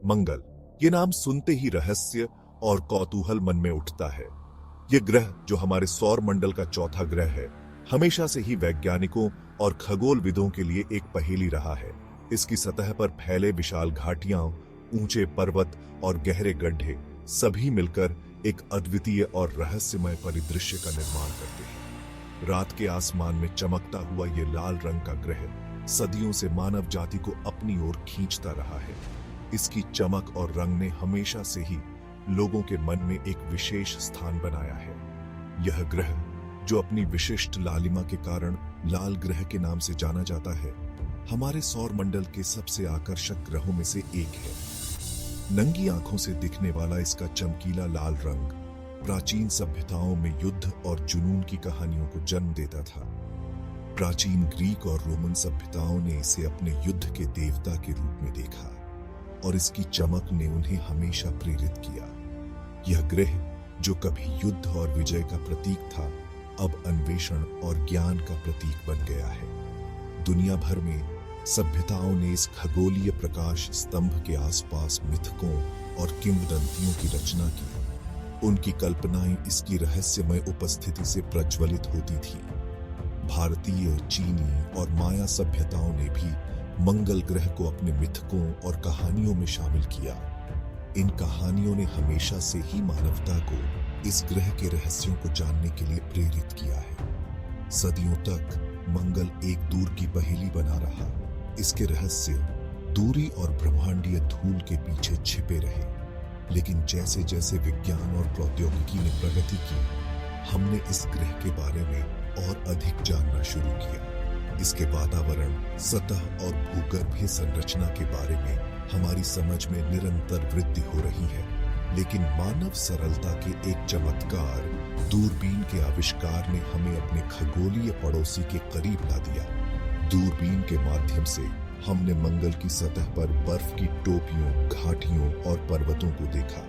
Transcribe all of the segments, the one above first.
मंगल, ये नाम सुनते ही रहस्य और कौतूहल मन में उठता है। ये ग्रह, जो हमारे सौर मंडल का चौथा ग्रह है, हमेशा से ही वैज्ञानिकों और खगोलविदों के लिए एक पहेली रहा है। इसकी सतह पर फैले विशाल घाटियां, ऊंचे पर्वत और गहरे गड्ढे सभी मिलकर एक अद्वितीय और रहस्यमय परिदृश्य का निर्माण करते हैं। रात के आसमान में चमकता हुआ ये लाल रंग का ग्रह सदियों से मानव जाति को अपनी ओर खींचता रहा है। इसकी चमक और रंग ने हमेशा से ही लोगों के मन में एक विशेष स्थान बनाया है। यह ग्रह, जो अपनी विशिष्ट लालिमा के कारण लाल ग्रह के नाम से जाना जाता है, हमारे सौर मंडल के सबसे आकर्षक ग्रहों में से एक है। नंगी आंखों से दिखने वाला इसका चमकीला लाल रंग प्राचीन सभ्यताओं में युद्ध और जुनून की कहानियों को जन्म देता था। प्राचीन ग्रीक और रोमन सभ्यताओं ने इसे अपने युद्ध के देवता के रूप में देखा और इसकी चमक ने उन्हें हमेशा प्रेरित किया। यह ग्रह, जो कभी युद्ध और विजय का प्रतीक था, अब अन्वेषण और ज्ञान का प्रतीक बन गया है। दुनिया भर में सभ्यताओं ने इस खगोलीय प्रकाश स्तंभ के आसपास मिथकों और किंवदंतियों की रचना की। उनकी कल्पनाएं इसकी रहस्यमय उपस्थिति से प्रज्वलित होती थी। भारतीय, चीनी और माया सभ्यताओं ने भी मंगल ग्रह को अपने मिथकों और कहानियों में शामिल किया। इन कहानियों ने हमेशा से ही मानवता को इस ग्रह के रहस्यों को जानने के लिए प्रेरित किया है। सदियों तक मंगल एक दूर की पहेली बना रहा। इसके रहस्य दूरी और ब्रह्मांडीय धूल के पीछे छिपे रहे। लेकिन जैसे जैसे विज्ञान और प्रौद्योगिकी ने प्रगति की, हमने इस ग्रह के बारे में और अधिक जानना शुरू किया। इसके वातावरण, सतह और भूगर्भीय संरचना के बारे में हमारी समझ में निरंतर वृद्धि हो रही है। लेकिन मानव सरलता के एक चमत्कार, दूरबीन के आविष्कार ने हमें अपने खगोलीय पड़ोसी के करीब ला दिया। दूरबीन के माध्यम से हमने मंगल की सतह पर बर्फ की टोपियों, घाटियों और पर्वतों को देखा।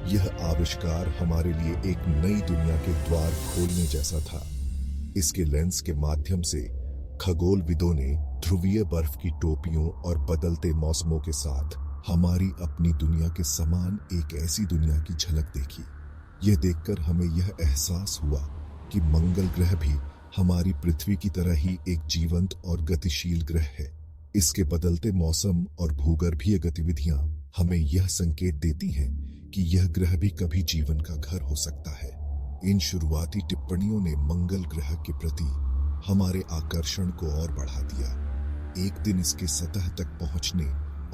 यह आविष्कार हमारे लिए एक नई दुनिया के द्वार खोलने जैसा था। इसके लेंस के माध्यम से खगोलविदों ने ध्रुवीय बर्फ की टोपियों और बदलते मौसमों के साथ हमारी अपनी दुनिया के समान एक ऐसी दुनिया की झलक देखी। यह देखकर हमें यह एहसास हुआ कि मंगल ग्रह भी हमारी पृथ्वी की तरह ही एक जीवंत और गतिशील ग्रह है। इसके बदलते मौसम और भूगर्भीय गतिविधियां हमें यह संकेत देती हैं कि यह ग्रह भी कभी जीवन का घर हो सकता है। इन शुरुआती टिप्पणियों ने मंगल ग्रह के प्रति हमारे आकर्षण को और बढ़ा दिया। एक दिन इसके सतह तक पहुंचने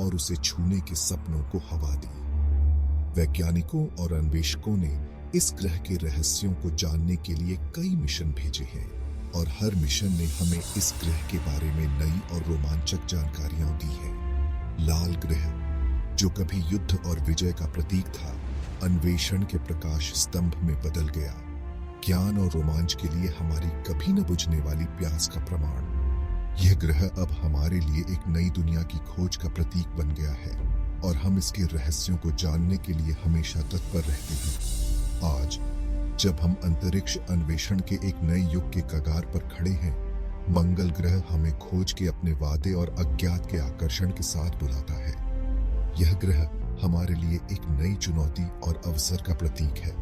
और उसे छूने के सपनों को हवा दी। वैज्ञानिकों और अन्वेषकों ने इस ग्रह के रहस्यों को जानने के लिए कई मिशन भेजे हैं और हर मिशन ने हमें इस ग्रह के बारे में नई और रोमांचक जानकारियां दी हैं। लाल ग्रह, जो कभी युद्ध और विजय का प्रतीक था, अन्वेषण के प्रकाश स्तंभ में बदल गया। ज्ञान और रोमांच के लिए हमारी कभी न बुझने वाली प्यास का प्रमाण। यह ग्रह अब हमारे लिए एक नई दुनिया की खोज का प्रतीक बन गया है और हम इसके रहस्यों को जानने के लिए हमेशा तत्पर रहते हैं। आज जब हम अंतरिक्ष अन्वेषण के एक नए युग के कगार पर खड़े हैं, मंगल ग्रह हमें खोज के अपने वादे और अज्ञात के आकर्षण के साथ बुलाता है। यह ग्रह हमारे लिए एक नई चुनौती और अवसर का प्रतीक है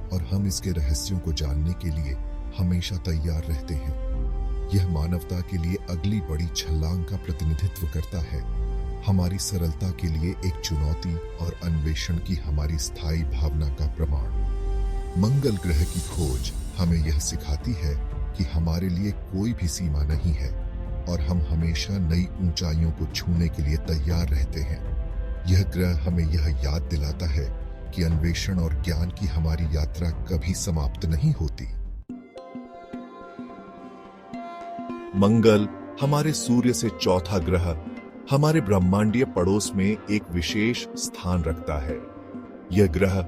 और हम इसके रहस्यों को जानने के लिए हमेशा तैयार रहते हैं। यह मानवता के लिए अगली बड़ी छलांग का प्रतिनिधित्व करता है, हमारी सरलता के लिए एक चुनौती और अन्वेषण की हमारी स्थायी भावना का प्रमाण। मंगल ग्रह की खोज हमें यह सिखाती है कि हमारे लिए कोई भी सीमा नहीं है और हम हमेशा नई ऊंचाइयों को छूने के लिए तैयार रहते हैं। यह ग्रह हमें यह याद दिलाता है कि अन्वेषण और ज्ञान की हमारी यात्रा कभी समाप्त नहीं होती। मंगल, हमारे सूर्य से चौथा ग्रह, हमारे ब्रह्मांडीय पड़ोस में एक विशेष स्थान रखता है। यह ग्रह,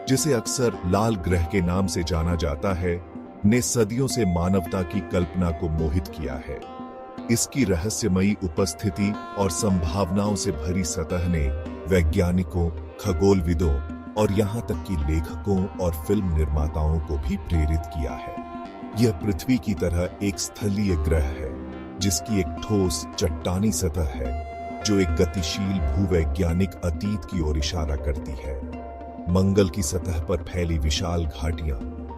जिसे अक्सर लाल ग्रह के नाम से जाना जाता है, ने सदियों से मानवता की कल्पना को मोहित किया है। इसकी रहस्यमयी उपस्थिति और संभावनाओं से भरी सतह ने वैज्ञानिकों, खगोलविदों और यहाँ तक कि लेखकों और फिल्म निर्माताओं को भी प्रेरित किया है। यह पृथ्वी की तरह एक स्थलीय ग्रह है, जिसकी एक ठोस चट्टानी सतह है जो एक गतिशील भूवैज्ञानिक अतीत की ओर इशारा करती है। मंगल की सतह पर फैली विशाल घाटियां,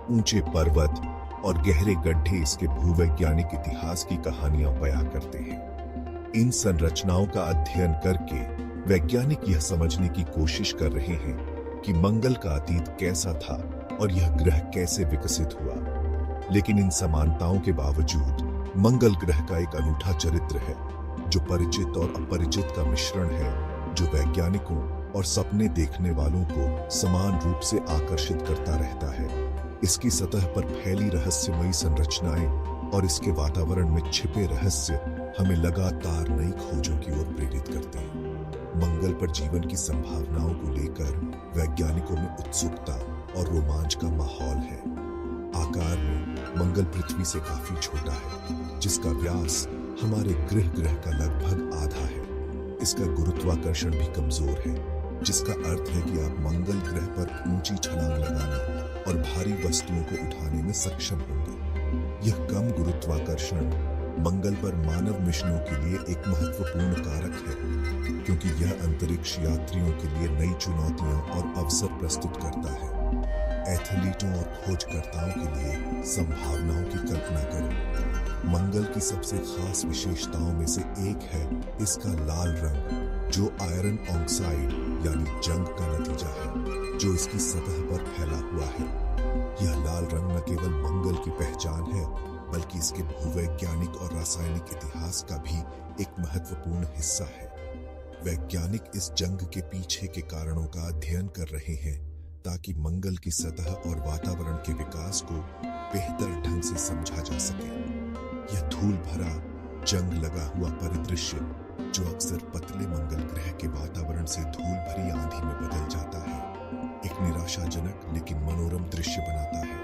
ऊंचे पर्वत और गहरे गड्ढे इसके भूवैज्ञानिक इतिहास की कहानियां बयां करते हैं। इन संरचनाओं का अध्ययन करके वैज्ञानिक यह समझने की कोशिश कर रहे हैं कि मंगल का अतीत कैसा था और यह ग्रह कैसे विकसित हुआ। लेकिन इन समानताओं के बावजूद मंगल ग्रह का एक अनूठा चरित्र है, जो परिचित और अपरिचित का मिश्रण है, जो वैज्ञानिकों और सपने देखने वालों को समान रूप से आकर्षित करता रहता है। इसकी सतह पर फैली रहस्यमयी संरचनाएं और इसके वातावरण में छिपे रहस्य हमें लगातार नई खोजों की ओर प्रेरित करते हैं। मंगल पर जीवन की संभावनाओं को लेकर वैज्ञानिकों में उत्सुकता और रोमांच का माहौल है। आकार में मंगल पृथ्वी से काफी छोटा है, जिसका व्यास हमारे ग्रह का लगभग आधा है। इसका गुरुत्वाकर्षण भी कमजोर है, जिसका अर्थ है कि आप मंगल ग्रह पर ऊंची छलांग लगाने और भारी वस्तुओं को उठाने में सक्षम होंगे। यह कम गुरुत्वाकर्षण मंगल पर मानव मिशनों के लिए एक महत्वपूर्ण कारक है, क्योंकि यह अंतरिक्ष यात्रियों के लिए नई चुनौतियां और अवसर प्रस्तुत करता है। एथलीटों और खोजकर्ताओं के लिए संभावनाओं की कल्पना करें। मंगल की सबसे खास विशेषताओं में से एक है इसका लाल रंग, जो आयरन ऑक्साइड यानी जंग का नतीजा है, जो इसकी सतह पर फैला हुआ है। यह लाल रंग न केवल मंगल की पहचान है, बल्कि इसके भूवैज्ञानिक और रासायनिक इतिहास का भी एक महत्वपूर्ण हिस्सा है। वैज्ञानिक इस जंग के पीछे के कारणों का अध्ययन कर रहे हैं, ताकि मंगल की सतह और वातावरण के विकास को बेहतर ढंग से समझा जा सके। यह धूल भरा, जंग लगा हुआ परिदृश्य, जो अक्सर पतले मंगल ग्रह के वातावरण से धूल भरी आंधी में बदल जाता है, एक निराशाजनक लेकिन मनोरम दृश्य बनाता है।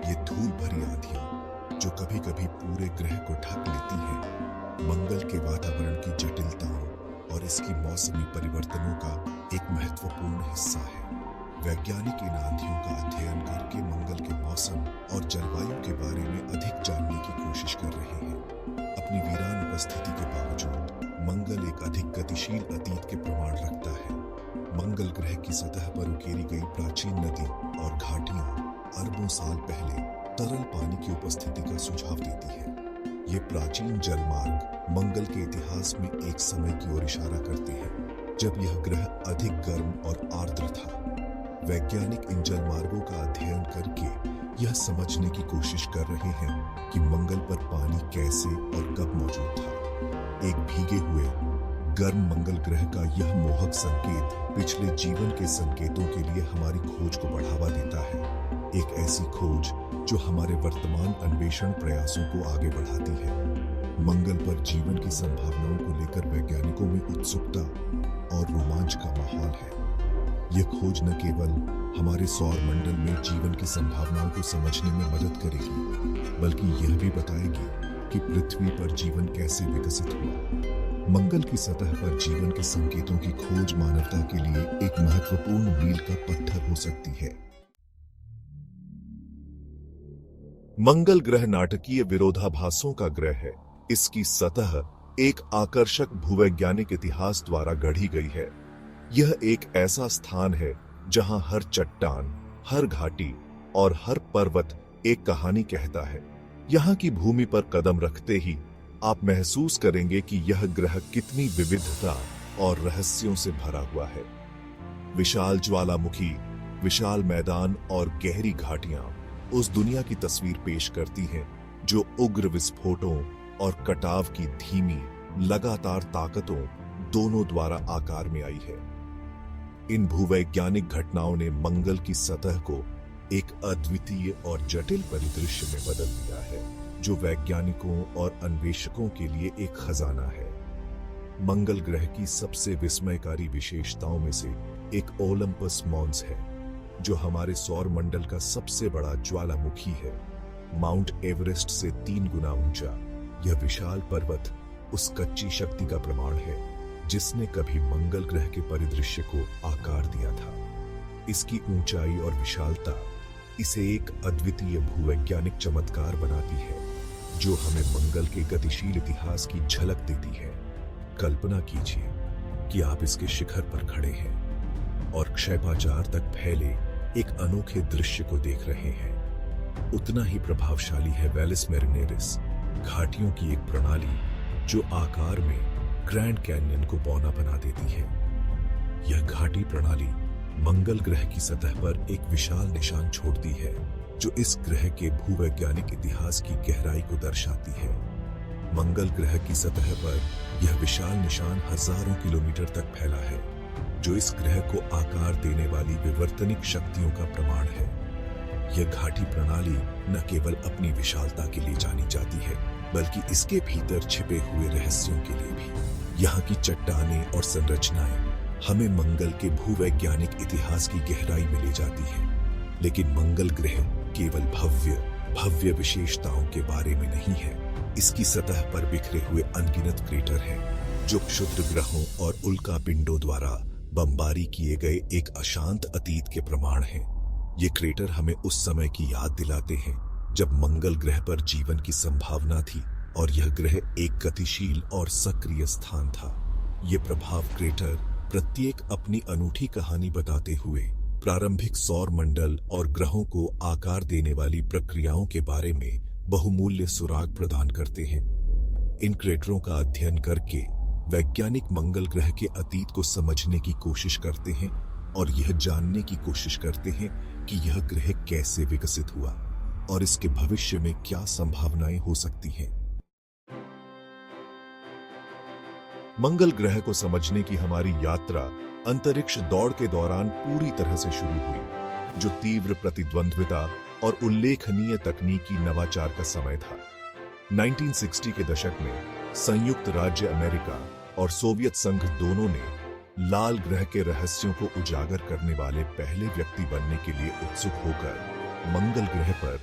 ये धूल भरी आंधियां, जो कभी कभी पूरे ग्रह को ढक लेती हैं, मंगल के वातावरण की जटिलताओं और इसकी मौसमी परिवर्तनों का एक महत्वपूर्ण हिस्सा है। वैज्ञानिक इन आंधियों का अध्ययन करके मंगल के मौसम और जलवायु के बारे में अधिक जानने की कोशिश कर रहे हैं। अपनी वीरान उपस्थिति के बावजूद मंगल एक अधिक गतिशील अतीत के प्रमाण रखता है। मंगल ग्रह की सतह पर उकेरी गई प्राचीन नदी और घाटियां अरबों साल पहले तरल पानी की उपस्थिति का सुझाव देती है। ये प्राचीन जलमार्ग मंगल के इतिहास में एक समय की ओर इशारा करते हैं, जब यह ग्रह अधिक गर्म और आर्द्र था। वैज्ञानिक इन जलमार्गों का अध्ययन करके यह समझने की कोशिश कर रहे हैं कि मंगल पर पानी कैसे और कब मौजूद था। एक भीगे हुए गर्म मंगल ग्रह का यह मोहक संकेत पिछले जीवन के संकेतों के लिए हमारी खोज को बढ़ावा देता है। एक ऐसी खोज जो हमारे वर्तमान अन्वेषण प्रयासों को आगे बढ़ाती है। मंगल पर जीवन की संभावनाओं को लेकर वैज्ञानिकों में उत्सुकता और रोमांच का माहौल है। यह खोज न केवल हमारे सौर मंडल में जीवन की संभावनाओं को समझने में मदद करेगी, बल्कि यह भी बताएगी कि पृथ्वी पर जीवन कैसे विकसित हुआ। मंगल की सतह पर जीवन के संकेतों की खोज मानवता के लिए एक महत्वपूर्ण मील का पत्थर हो सकती है। मंगल ग्रह नाटकीय विरोधाभासों का ग्रह है। इसकी सतह एक आकर्षक भूवैज्ञानिक इतिहास द्वारा गढ़ी गई है। यह एक ऐसा स्थान है जहां हर चट्टान, हर घाटी और हर पर्वत एक कहानी कहता है। यहां की भूमि पर कदम रखते ही आप महसूस करेंगे कि यह ग्रह कितनी विविधता और रहस्यों से भरा हुआ है। विशाल ज्वालामुखी, विशाल मैदान और गहरी घाटियां उस दुनिया की तस्वीर पेश करती हैं जो उग्र विस्फोटों और कटाव की धीमी, लगातार ताकतों दोनों द्वारा आकार में आई है। इन भूवैज्ञानिक घटनाओं ने मंगल की सतह को एक अद्वितीय और जटिल परिदृश्य में बदल दिया है, जो वैज्ञानिकों और अन्वेषकों के लिए एक खजाना है। मंगल ग्रह की सबसे विस्मयकारी विशेषताओं में से एक ओलंपस मॉन्स है, जो हमारे सौर मंडल का सबसे बड़ा ज्वालामुखी है। माउंट एवरेस्ट से 3 गुना ऊंचा यह विशाल पर्वत उस कच्ची शक्ति का प्रमाण है जिसने कभी मंगल ग्रह के परिदृश्य को आकार दिया था। इसकी ऊंचाई और विशालता इसे एक अद्वितीय भूवैज्ञानिक चमत्कार बनाती है, जो हमें मंगल के गतिशील इतिहास की झलक देती है। कल्पना कीजिए कि आप इसके शिखर पर खड़े हैं और क्षयपाचार तक फैले एक अनोखे दृश्य को देख रहे हैं। उतना ही प्रभावशाली है वेलिस मेरिनेरिस, घाटियों की एक प्रणाली जो आकार में ग्रैंड कैन्यन को बौना बना देती है। यह घाटी प्रणाली मंगल ग्रह की सतह पर एक विशाल निशान छोड़ती है जो इस ग्रह के भूवैज्ञानिक इतिहास की गहराई को दर्शाती है। मंगल ग्रह की सतह पर यह विशाल निशान हजारों किलोमीटर तक फैला है, जो इस ग्रह को आकार देने वाली विवर्तनिक शक्तियों का प्रमाण है। यह घाटी प्रणाली न केवल अपनी विशालता के लिए जानी जाती है, बल्कि इसके भीतर छिपे हुए रहस्यों के लिए भी। यहाँ की चट्टानें और संरचनाएं हमें मंगल के भूवैज्ञानिक इतिहास की गहराई में ले जाती है। लेकिन मंगल ग्रह केवल भव्य विशेषताओं के बारे में नहीं है। इसकी सतह पर बिखरे हुए अनगिनत क्रेटर हैं, जो क्षुद्र ग्रहों और उल्का पिंडों द्वारा बमबारी किए गए एक अशांत अतीत के प्रमाण हैं। ये क्रेटर हमें उस समय की याद दिलाते हैं जब मंगल ग्रह पर जीवन की संभावना थी और यह ग्रह एक गतिशील और सक्रिय स्थान था। ये प्रभाव क्रेटर प्रत्येक अपनी अनूठी कहानी बताते हुए प्रारंभिक सौर मंडल और ग्रहों को आकार देने वाली प्रक्रियाओं के बारे में बहुमूल्य सुराग प्रदान करते हैं। इन क्रेटरों का अध्ययन करके वैज्ञानिक मंगल ग्रह के अतीत को समझने की कोशिश करते हैं और यह जानने की कोशिश करते हैं कि यह ग्रह कैसे विकसित हुआ और इसके भविष्य में क्या संभावनाएं हो सकती हैं। मंगल ग्रह को समझने की हमारी यात्रा अंतरिक्ष दौड़ के दौरान पूरी तरह से शुरू हुई, जो तीव्र प्रतिद्वंद्विता और उल्लेखनीय तकनीकी नवाचार का समय था। 1960 के दशक में संयुक्त राज्य अमेरिका और सोवियत संघ दोनों ने लाल ग्रह के रहस्यों को उजागर करने वाले पहले व्यक्ति बनने के लिए उत्सुक होकर मंगल ग्रह पर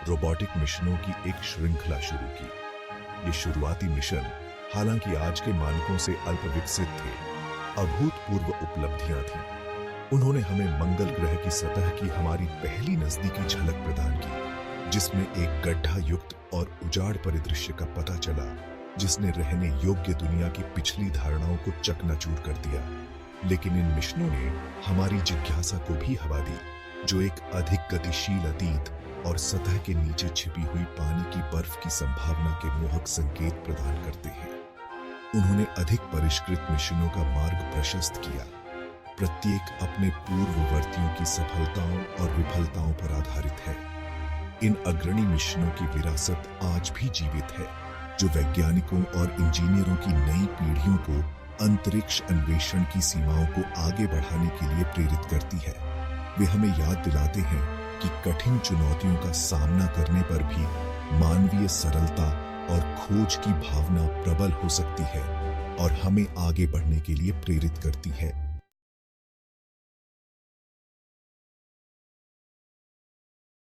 रोबोटिक मिशनों की एक श्रृंखला शुरू की। ये शुरुआती मिशन हालांकि आज के मानकों से अल्प विकसित थे, अभूतपूर्व उपलब्धियां थीं। उन्होंने हमें मंगल ग्रह की सतह की हमारी पहली नजदीकी झलक प्रदान की, जिसमें एक गड्ढा युक्त और उजाड़ परिदृश्य का पता चला, जिसने रहने योग्य दुनिया की पिछली धारणाओं को चकनाचूर कर दिया। लेकिन इन मिशनों ने हमारी जिज्ञासा को भी हवा दी, जो एक अधिक गतिशील अतीत और सतह के नीचे छिपी हुई पानी की बर्फ की संभावना के मोहक संकेत प्रदान करते हैं। उन्होंने अधिक परिष्कृत मिशनों का मार्ग प्रशस्त किया, प्रत्येक अपने पूर्ववर्तियों की सफलताओं और विफलताओं पर आधारित है। इन अग्रणी मिशनों की विरासत आज भी जीवित है, जो वैज्ञानिकों और इंजीनियरों की नई पीढ़ियों को अंतरिक्ष अन्वेषण की सीमाओं को आगे बढ़ाने के लिए प्रेरित करती है। वे हमें याद दिलाते हैं कि कठिन चुनौतियों का सामना करने पर भी मानवीय सरलता और खोज की भावना प्रबल हो सकती है और हमें आगे बढ़ने के लिए प्रेरित करती है।